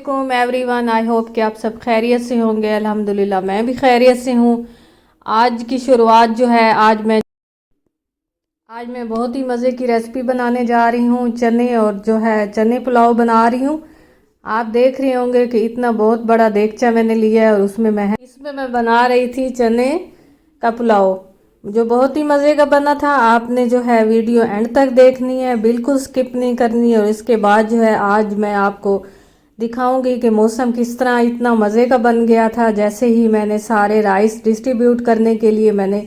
अस्सलामुअलैकुम everyone. I hope कि आप सब खैरियत से होंगे। अल्हम्दुलिल्लाह मैं भी खैरियत से हूँ। आज की शुरुआत जो है आज मैं बहुत ही मज़े की रेसिपी बनाने जा रही हूँ। चने और जो है चने पुलाव बना रही हूँ। आप देख रहे होंगे कि इतना बहुत बड़ा देगचा मैंने लिया है और इसमें मैं बना रही थी चने का पुलाव, जो बहुत ही मज़े का बना था। आपने जो है वीडियो एंड तक देखनी है, बिल्कुल स्किप नहीं करनी है। और इसके बाद जो है आज मैं आपको दिखाऊंगी कि मौसम किस तरह इतना मज़े का बन गया था। जैसे ही मैंने सारे राइस डिस्ट्रीब्यूट करने के लिए मैंने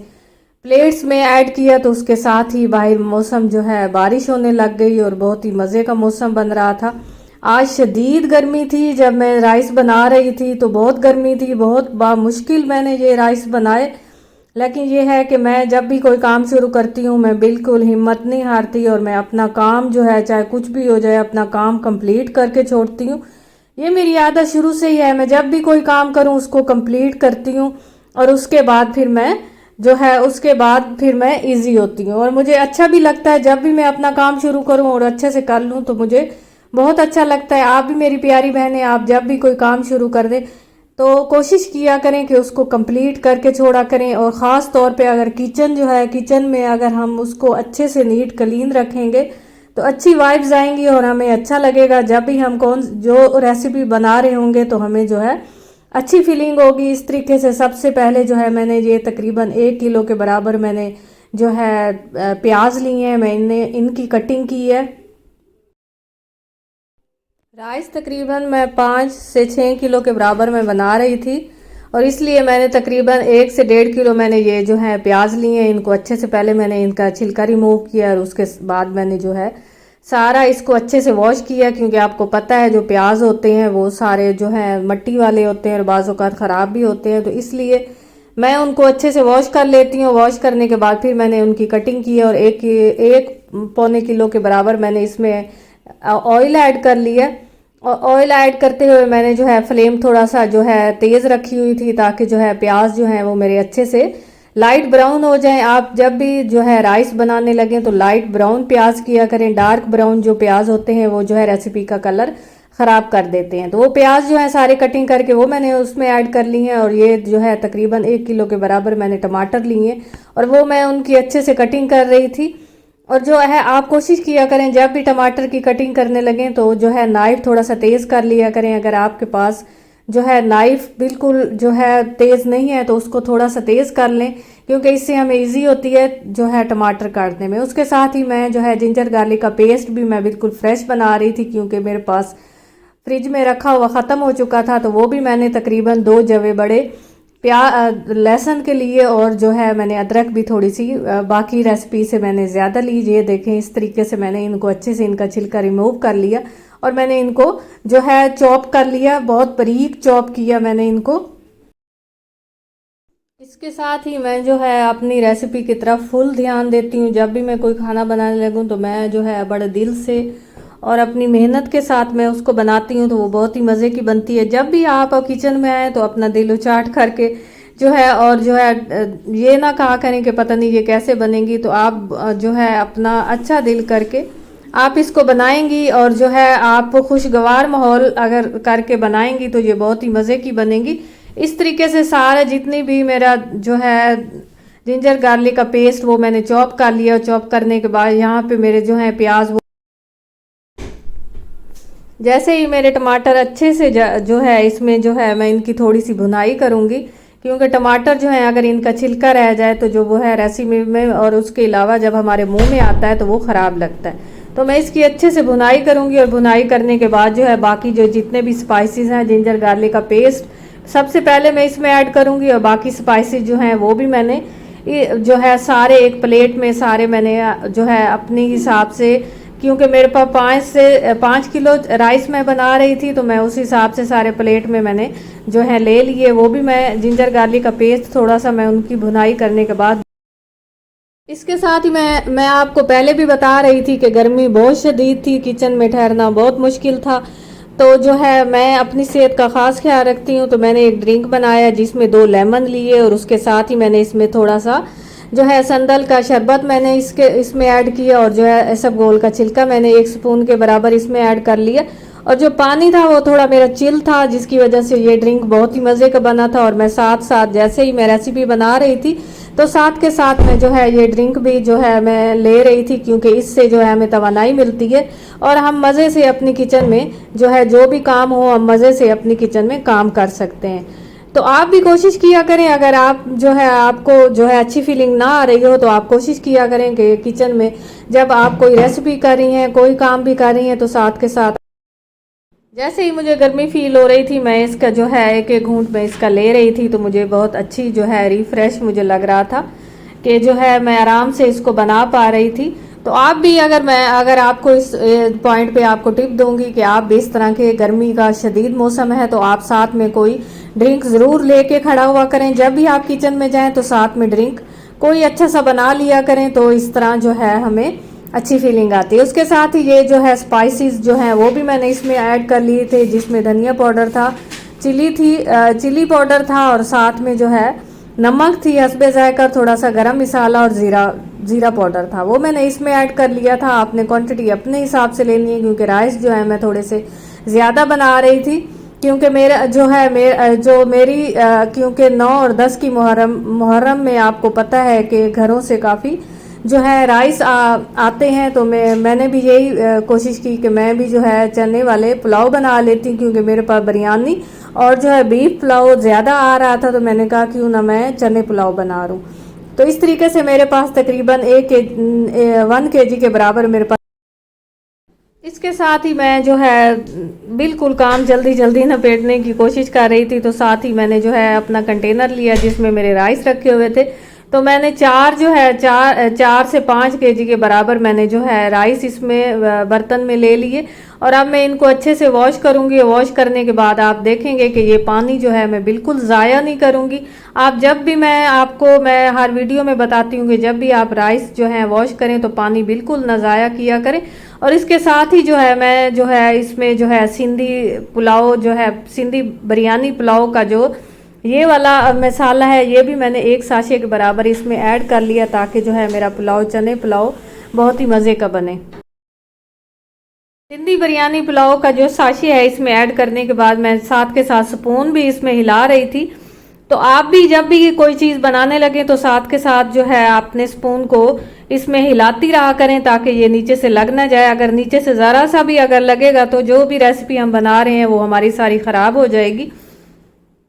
प्लेट्स में ऐड किया तो उसके साथ ही बाहर मौसम जो है बारिश होने लग गई और बहुत ही मज़े का मौसम बन रहा था। आज शदीद गर्मी थी। जब मैं राइस बना रही थी तो बहुत गर्मी थी, बहुत मुश्किल मैंने ये राइस बनाए। लेकिन ये है कि मैं जब भी कोई काम शुरू करती हूँ मैं बिल्कुल हिम्मत नहीं हारती और मैं अपना काम जो है चाहे कुछ भी हो जाए अपना काम कंप्लीट करके छोड़ती हूँ। ये मेरी आदत शुरू से ही है। मैं जब भी कोई काम करूँ उसको कंप्लीट करती हूँ और उसके बाद फिर मैं इजी होती हूँ और मुझे अच्छा भी लगता है। जब भी मैं अपना काम शुरू करूँ और अच्छे से कर लूँ तो मुझे बहुत अच्छा लगता है। आप भी मेरी प्यारी बहनें, आप जब भी कोई काम शुरू कर दें तो कोशिश किया करें कि उसको कंप्लीट करके छोड़ा करें। और ख़ास तौर पे अगर किचन में अगर हम उसको अच्छे से नीट क्लीन रखेंगे तो अच्छी वाइब्स आएंगी और हमें अच्छा लगेगा। जब भी हम जो रेसिपी बना रहे होंगे तो हमें जो है अच्छी फीलिंग होगी। इस तरीके से सबसे पहले जो है मैंने ये तकरीबन 1 किलो के बराबर मैंने जो है प्याज लिए हैं, मैंने इनकी कटिंग की है। राइस तकरीबन मैं 5 से 6 किलो के बराबर मैं बना रही थी और इसलिए मैंने तकरीबन 1 से 1.5 किलो मैंने ये जो है प्याज लिए हैं। इनको अच्छे से पहले मैंने इनका छिलका रिमूव किया और उसके बाद मैंने जो है सारा इसको अच्छे से वॉश किया, क्योंकि आपको पता है जो प्याज होते हैं वो सारे जो है मट्टी वाले होते हैं और बाज़ औक़ात ख़राब भी होते हैं। तो इसलिए मैं उनको अच्छे से वॉश कर लेती हूँ। वॉश करने के बाद फिर मैंने उनकी कटिंग की और एक पौने किलो के बराबर मैंने इसमें ऑयल ऐड कर लिया। और ऑयल ऐड करते हुए मैंने जो है फ्लेम थोड़ा सा जो है तेज़ रखी हुई थी ताकि जो है प्याज जो है वो मेरे अच्छे से लाइट ब्राउन हो जाए। आप जब भी जो है राइस बनाने लगें तो लाइट ब्राउन प्याज किया करें। डार्क ब्राउन जो प्याज होते हैं वो जो है रेसिपी का कलर ख़राब कर देते हैं। तो वो प्याज जो है सारे कटिंग करके वो मैंने उसमें ऐड कर ली हैं। और ये जो है तकरीबन 1 किलो के बराबर मैंने टमाटर लिए और वो मैं उनकी अच्छे से कटिंग कर रही थी। और जो है आप कोशिश किया करें जब भी टमाटर की कटिंग करने लगें तो जो है नाइफ़ थोड़ा सा तेज़ कर लिया करें। अगर आपके पास जो है नाइफ़ बिल्कुल जो है तेज़ नहीं है तो उसको थोड़ा सा तेज़ कर लें, क्योंकि इससे हमें इजी होती है जो है टमाटर काटने में। उसके साथ ही मैं जो है जिंजर गार्लिक का पेस्ट भी मैं बिल्कुल फ्रेश बना रही थी, क्योंकि मेरे पास फ्रिज में रखा हुआ ख़त्म हो चुका था। तो वो भी मैंने तकरीबन 2 जवे बड़े लहसुन के लिए और जो है मैंने अदरक भी थोड़ी सी बाकी रेसिपी से मैंने ज़्यादा ली। ये देखें इस तरीके से मैंने इनको अच्छे से इनका छिलका रिमूव कर लिया और मैंने इनको जो है चॉप कर लिया, बहुत बारीक चॉप किया मैंने इनको। इसके साथ ही मैं जो है अपनी रेसिपी की तरफ फुल ध्यान देती हूँ। जब भी मैं कोई खाना बनाने लगूँ तो मैं जो है बड़े दिल से और अपनी मेहनत के साथ मैं उसको बनाती हूँ तो वो बहुत ही मज़े की बनती है। जब भी आप किचन में आए तो अपना दिल उचाट करके जो है और जो है ये ना कहा करें कि पता नहीं ये कैसे बनेंगी। तो आप जो है अपना अच्छा दिल करके आप इसको बनाएंगी और जो है आप खुशगवार माहौल अगर करके बनाएंगी तो ये बहुत ही मज़े की बनेंगी। इस तरीके से सारा जितनी भी मेरा जो है जिंजर गार्लिक का पेस्ट वो मैंने चॉप कर लिया। चॉप करने के बाद यहाँ पे मेरे जो है प्याज जैसे ही मेरे टमाटर अच्छे से जो है इसमें जो है मैं इनकी थोड़ी सी भुनाई करूँगी, क्योंकि टमाटर जो है अगर इनका छिलका रह जाए तो जो वो है रेसिपी में और उसके अलावा जब हमारे मुंह में आता है तो वो ख़राब लगता है। तो मैं इसकी अच्छे से भुनाई करूँगी और भुनाई करने के बाद जो है बाकी जो जितने भी स्पाइसेस हैं, जिंजर गार्लिक का पेस्ट सबसे पहले मैं इसमें ऐड करूँगी और बाकी स्पाइसेस जो हैं वो भी मैंने जो है सारे एक प्लेट में सारे मैंने जो है अपने हिसाब से, क्योंकि मेरे पास 5 किलो राइस मैं बना रही थी तो मैं उस हिसाब से सारे प्लेट में मैंने जो है ले लिए। वो भी मैं जिंजर गार्लिक का पेस्ट थोड़ा सा मैं उनकी भुनाई करने के बाद इसके साथ ही मैं आपको पहले भी बता रही थी कि गर्मी बहुत शदीद थी, किचन में ठहरना बहुत मुश्किल था। तो जो है मैं अपनी सेहत का ख़ास ख्याल रखती हूँ तो मैंने एक ड्रिंक बनाया जिसमें 2 लेमन लिए और उसके साथ ही मैंने इसमें थोड़ा सा जो है संदल का शरबत मैंने इसमें ऐड किया और जो है इसबगोल का छिलका मैंने 1 स्पून के बराबर इसमें ऐड कर लिया। और जो पानी था वो थोड़ा मेरा चिल था, जिसकी वजह से ये ड्रिंक बहुत ही मज़े का बना था। और मैं साथ साथ जैसे ही मैं रेसिपी बना रही थी तो साथ के साथ मैं जो है ये ड्रिंक भी जो है मैं ले रही थी, क्योंकि इससे जो है हमें तवानाई मिलती है और हम मज़े से अपनी किचन में जो है जो भी काम हो हम मज़े से अपनी किचन में काम कर सकते हैं। तो आप भी कोशिश किया करें, अगर आप जो है आपको जो है अच्छी फीलिंग ना आ रही हो तो आप कोशिश किया करें कि किचन में जब आप कोई रेसिपी कर रही हैं, कोई काम भी कर रही हैं, तो साथ के साथ जैसे ही मुझे गर्मी फील हो रही थी मैं इसका जो है एक एक घूंट में इसका ले रही थी, तो मुझे बहुत अच्छी जो है रिफ्रेश मुझे लग रहा था कि जो है मैं आराम से इसको बना पा रही थी। तो आप भी अगर आपको इस पॉइंट पे आपको टिप दूंगी कि आप भी इस तरह के गर्मी का शदीद मौसम है तो आप साथ में कोई ड्रिंक ज़रूर लेके खड़ा हुआ करें। जब भी आप किचन में जाएं तो साथ में ड्रिंक कोई अच्छा सा बना लिया करें, तो इस तरह जो है हमें अच्छी फीलिंग आती है। उसके साथ ही ये जो है स्पाइसेस जो हैं वो भी मैंने इसमें ऐड कर लिए थे, जिसमें धनिया पाउडर था, चिली पाउडर था और साथ में जो है नमक थी हस्बे जायका, थोड़ा सा गरम मसाला और ज़ीरा पाउडर था, वो मैंने इसमें ऐड कर लिया था। आपने क्वांटिटी अपने हिसाब से लेनी है, क्योंकि राइस जो है मैं थोड़े से ज़्यादा बना रही थी, क्योंकि क्योंकि 9 और 10 की मुहर्रम में आपको पता है कि घरों से काफ़ी जो है राइस आते हैं। तो मैंने भी यही कोशिश की कि मैं भी जो है चने वाले पुलाव बना लेती हूँ, क्योंकि मेरे पास बिरयानी और जो है बीफ पुलाव ज़्यादा आ रहा था, तो मैंने कहा क्यों ना मैं चने पुलाव बना लूँ। तो इस तरीके से मेरे पास तकरीबन 1 kg के बराबर मेरे पास। इसके साथ ही मैं जो है बिल्कुल काम जल्दी जल्दी नपेटने की कोशिश कर रही थी, तो साथ ही मैंने जो है अपना कंटेनर लिया जिसमें मेरे राइस रखे हुए थे। तो मैंने 4 से 5 kg के बराबर मैंने जो है राइस इसमें बर्तन में ले लिए और अब मैं इनको अच्छे से वॉश करूंगी। वॉश करने के बाद आप देखेंगे कि ये पानी जो है मैं बिल्कुल ज़ाया नहीं करूंगी। आप जब भी मैं हर वीडियो में बताती हूँ कि जब भी आप राइस जो है वॉश करें तो पानी बिल्कुल ना ज़ाया किया करें। और इसके साथ ही जो है मैं जो है इसमें जो है सिंधी बिरयानी पुलाव का जो ये वाला मसाला है ये भी मैंने 1 साशे के बराबर इसमें ऐड कर लिया, ताकि जो है मेरा पुलाव चने पुलाव बहुत ही मज़े का बने। सिंधी बिरयानी पुलाव का जो साशे है इसमें ऐड करने के बाद मैं साथ के साथ स्पून भी इसमें हिला रही थी। तो आप भी जब भी कोई चीज़ बनाने लगे तो साथ के साथ जो है अपने स्पून को इसमें हिलाती रहा करें, ताकि ये नीचे से लग ना जाए। अगर नीचे से ज़रा सा भी अगर लगेगा तो जो भी रेसिपी हम बना रहे हैं वो हमारी सारी ख़राब हो जाएगी।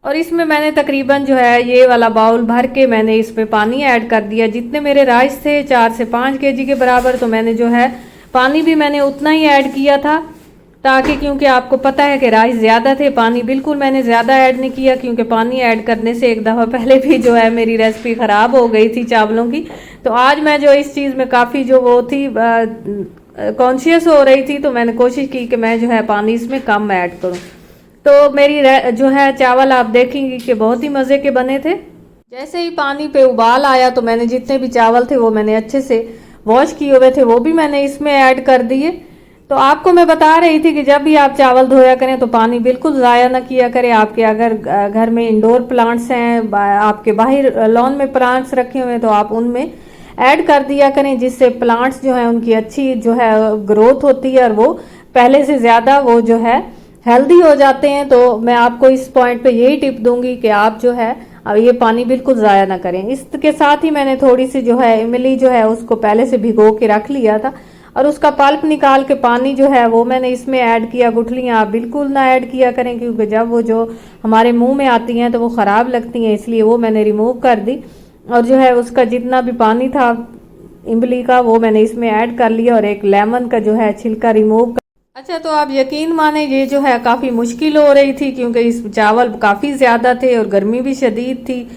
और इसमें मैंने तकरीबन जो है ये वाला बाउल भर के मैंने इसमें पानी ऐड कर दिया। जितने मेरे राइस थे 4 से 5 kg के बराबर, तो मैंने जो है पानी भी मैंने उतना ही ऐड किया था, ताकि क्योंकि आपको पता है कि राइस ज़्यादा थे, पानी बिल्कुल मैंने ज़्यादा ऐड नहीं किया, क्योंकि पानी ऐड करने से एक दफ़ा पहले भी जो है मेरी रेसिपी ख़राब हो गई थी चावलों की। तो आज मैं जो इस चीज़ में काफ़ी जो वो थी कॉन्शियस हो रही थी, तो मैंने कोशिश की कि मैं जो है पानी इसमें कम ऐड करूँ। तो मेरी जो है चावल आप देखेंगे कि बहुत ही मज़े के बने थे। जैसे ही पानी पे उबाल आया तो मैंने जितने भी चावल थे वो मैंने अच्छे से वॉश किए हुए थे वो भी मैंने इसमें ऐड कर दिए। तो आपको मैं बता रही थी कि जब भी आप चावल धोया करें तो पानी बिल्कुल ज़ाया ना किया करें। आपके अगर घर में इंडोर प्लांट्स हैं, आपके बाहर लॉन में प्लांट्स रखे हुए हैं, तो आप उनमें ऐड कर दिया करें, जिससे प्लांट्स जो है उनकी अच्छी जो है ग्रोथ होती है और वो पहले से ज़्यादा वो जो है हेल्दी हो जाते हैं। तो मैं आपको इस पॉइंट पे यही टिप दूंगी कि आप जो है अब ये पानी बिल्कुल ज़ाया ना करें। इसके साथ ही मैंने थोड़ी सी जो है इमली जो है उसको पहले से भिगो के रख लिया था और उसका पल्प निकाल के पानी जो है वो मैंने इसमें ऐड किया। गुठलियाँ आप बिल्कुल ना ऐड किया करें, क्योंकि जब वो जो हमारे मुँह में आती हैं तो वो ख़राब लगती हैं, इसलिए वो मैंने रिमूव कर दी। और जो है उसका जितना भी पानी था इमली का वो मैंने इसमें ऐड कर लिया और एक लेमन का जो है छिलका रिमूव। अच्छा, तो आप यकीन माने ये जो है काफ़ी मुश्किल हो रही थी, क्योंकि इस चावल काफ़ी ज़्यादा थे और गर्मी भी शदीद थी।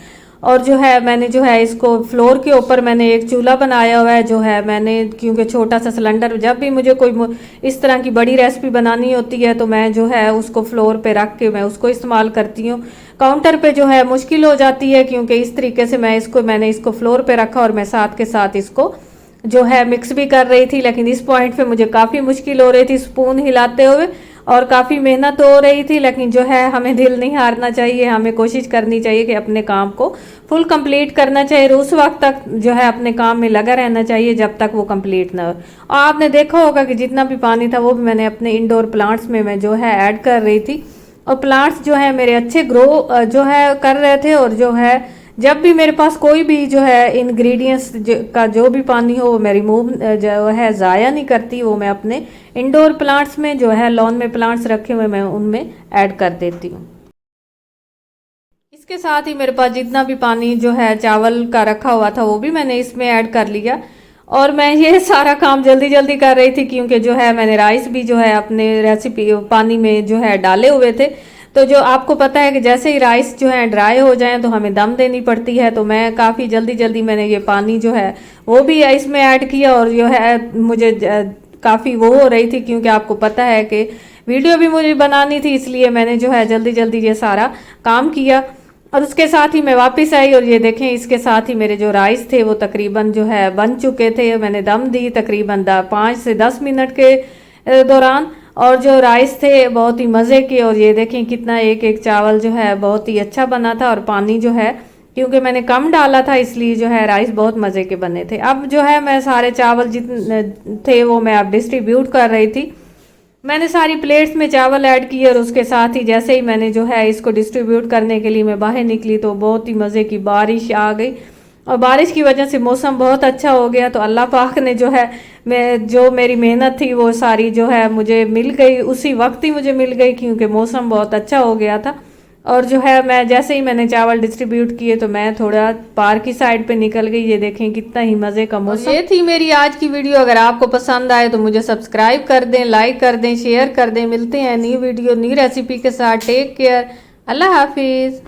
और जो है मैंने जो है इसको फ्लोर के ऊपर मैंने एक चूल्हा बनाया हुआ है, जो है मैंने क्योंकि छोटा सा सिलेंडर, जब भी मुझे कोई इस तरह की बड़ी रेसिपी बनानी होती है तो मैं जो है उसको फ्लोर पे रख के मैं उसको इस्तेमाल करती हूँ। काउंटर पे जो है मुश्किल हो जाती है, क्योंकि इस तरीके से मैंने इसको फ्लोर पे रखा और मैं साथ के साथ इसको जो है मिक्स भी कर रही थी। लेकिन इस पॉइंट पे मुझे काफ़ी मुश्किल हो रही थी स्पून हिलाते हुए, और काफ़ी मेहनत हो रही थी, लेकिन जो है हमें दिल नहीं हारना चाहिए, हमें कोशिश करनी चाहिए कि अपने काम को फुल कंप्लीट करना चाहिए और उस वक्त तक जो है अपने काम में लगा रहना चाहिए जब तक वो कंप्लीट ना हो। और आपने देखा होगा कि जितना भी पानी था वो भी मैंने अपने इंडोर प्लांट्स में मैं जो है ऐड कर रही थी और प्लांट्स जो है मेरे अच्छे ग्रो जो है कर रहे थे। और जो है जब भी मेरे पास कोई भी जो है इंग्रेडिएंट्स का जो भी पानी हो वो मैं रिमूव जो है ज़ाया नहीं करती, वो मैं अपने इंडोर प्लांट्स में जो है लॉन में प्लांट्स रखे हुए मैं उनमें ऐड कर देती हूँ। इसके साथ ही मेरे पास जितना भी पानी जो है चावल का रखा हुआ था वो भी मैंने इसमें ऐड कर लिया। और मैं ये सारा काम जल्दी जल्दी कर रही थी क्योंकि जो है मैंने राइस भी जो है अपने रेसिपी पानी में जो है डाले हुए थे। तो जो आपको पता है कि जैसे ही राइस जो है ड्राई हो जाएं तो हमें दम देनी पड़ती है, तो मैं काफ़ी जल्दी जल्दी मैंने ये पानी जो है वो भी इसमें ऐड किया। और जो है मुझे काफ़ी वो हो रही थी क्योंकि आपको पता है कि वीडियो भी मुझे बनानी थी, इसलिए मैंने जो है जल्दी जल्दी ये सारा काम किया। और उसके साथ ही मैं वापस आई और ये देखें इसके साथ ही मेरे जो राइस थे वो तकरीबन जो है बन चुके थे। मैंने दम दी तकरीबन 5 से 10 मिनट के दौरान और जो राइस थे बहुत ही मज़े के। और ये देखें कितना एक एक चावल जो है बहुत ही अच्छा बना था और पानी जो है क्योंकि मैंने कम डाला था इसलिए जो है राइस बहुत मज़े के बने थे। अब जो है मैं सारे चावल जितने थे वो मैं अब डिस्ट्रीब्यूट कर रही थी। मैंने सारी प्लेट्स में चावल ऐड किए और उसके साथ ही जैसे ही मैंने जो है इसको डिस्ट्रीब्यूट करने के लिए मैं बाहर निकली तो बहुत ही मज़े की बारिश आ गई और बारिश की वजह से मौसम बहुत अच्छा हो गया। तो अल्लाह पाक ने जो है जो मेरी मेहनत थी वो सारी जो है मुझे मिल गई, उसी वक्त ही मुझे मिल गई क्योंकि मौसम बहुत अच्छा हो गया था। और जो है मैं जैसे ही मैंने चावल डिस्ट्रीब्यूट किए तो मैं थोड़ा पार्क की साइड पे निकल गई। ये देखें कितना ही मज़े का मौसम। ये थी मेरी आज की वीडियो। अगर आपको पसंद आए तो मुझे सब्सक्राइब कर दें, लाइक कर दें, शेयर कर दें। मिलते हैं न्यू वीडियो न्यू रेसिपी के साथ। टेक केयर, अल्लाह हाफिज़।